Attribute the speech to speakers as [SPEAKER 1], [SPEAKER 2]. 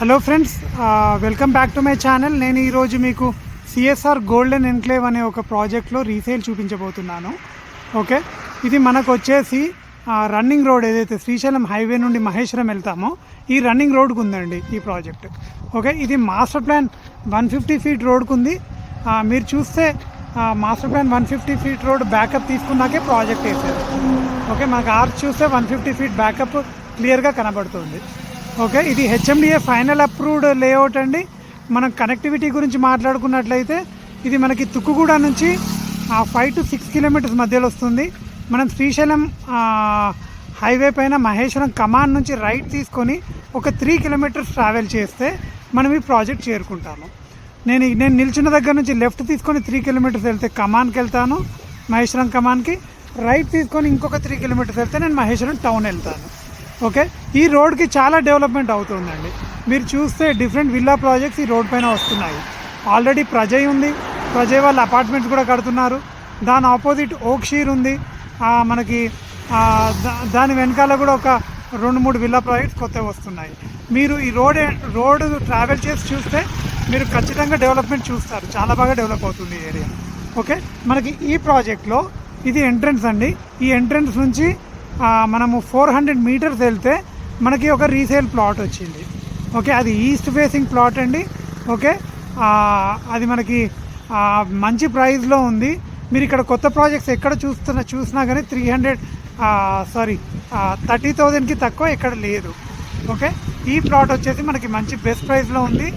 [SPEAKER 1] Hello friends, welcome back to my channel. నేను ఈరోజు మీకు సిఎస్ఆర్ గోల్డెన్ ఎన్క్లేవ్ అనే ఒక ప్రాజెక్ట్లో రీసేల్ చూపించబోతున్నాను. ఓకే, ఇది మనకు వచ్చేసి రన్నింగ్ రోడ్ ఏదైతే శ్రీశైలం హైవే నుండి మహేశ్వరం వెళ్తామో ఈ రన్నింగ్ రోడ్కు ఉందండి ఈ ప్రాజెక్ట్. ఓకే, ఇది మాస్టర్ ప్లాన్ 150 ఫీట్ రోడ్కు ఉంది. మీరు చూస్తే master plan 150 feet road backup తీసుకున్నాకే ప్రాజెక్ట్ వేసారు. ఓకే, మనకు ఆర్చ్ చూస్తే 150 ఫీట్ బ్యాకప్ క్లియర్గా కనబడుతుంది. ఓకే, ఇది హెచ్ఎండిఏ ఫైనల్ అప్రూవ్డ్ లేఅవుట్ అండి. మనం కనెక్టివిటీ గురించి మాట్లాడుకున్నట్లయితే ఇది మనకి తుక్కుగూడ నుంచి 5 to 6 కిలోమీటర్స్ మధ్యలో వస్తుంది. మనం శ్రీశైలం హైవే పైన మహేశ్వరం కమాన్ నుంచి రైట్ తీసుకొని ఒక 3 కిలోమీటర్స్ ట్రావెల్ చేస్తే మనం ఈ ప్రాజెక్ట్ చేరుకుంటాము. నేను నిల్చున్న దగ్గర నుంచి లెఫ్ట్ తీసుకొని 3 కిలోమీటర్స్ వెళ్తే కమాన్కి వెళ్తాను, మహేశ్వరం కమాన్కి. రైట్ తీసుకొని ఇంకొక 3 కిలోమీటర్స్ వెళ్తే నేను మహేశ్వరం టౌన్ వెళ్తాను. ఓకే, ఈ రోడ్కి చాలా డెవలప్మెంట్ అవుతుందండి. మీరు చూస్తే డిఫరెంట్ విల్లా ప్రాజెక్ట్స్ ఈ రోడ్ పైన వస్తున్నాయి. ఆల్రెడీ ప్రజయ్ ఉంది, ప్రజయ్ వాళ్ళ అపార్ట్మెంట్స్ కూడా కడుతున్నారు. దాని ఆపోజిట్ ఓక్ షీర్ ఉంది. మనకి దాని వెనకాల కూడా ఒక 2-3 విల్లా ప్రాజెక్ట్స్ కొత్తవి వస్తున్నాయి. మీరు ఈ రోడ్ ట్రావెల్ చేసి చూస్తే మీరు ఖచ్చితంగా డెవలప్మెంట్ చూస్తారు. చాలా బాగా డెవలప్ అవుతుంది ఈ ఏరియా. ఓకే, మనకి ఈ ప్రాజెక్ట్లో ఇది ఎంట్రన్స్ అండి. ఈ ఎంట్రన్స్ నుంచి మనము 400 మీటర్స్ వెళ్తే మనకి ఒక రీసేల్ ప్లాట్ వచ్చింది. ఓకే, అది ఈస్ట్ ఫేసింగ్ ప్లాట్ అండి. ఓకే, అది మనకి మంచి ప్రైస్లో ఉంది. మీరు ఇక్కడ కొత్త ప్రాజెక్ట్స్ ఎక్కడ చూసినా కానీ 30,000కి తక్కువ ఎక్కడ లేదు. ఓకే, ఈ ప్లాట్ వచ్చేసి మనకి మంచి బెస్ట్ ప్రైస్లో ఉంది.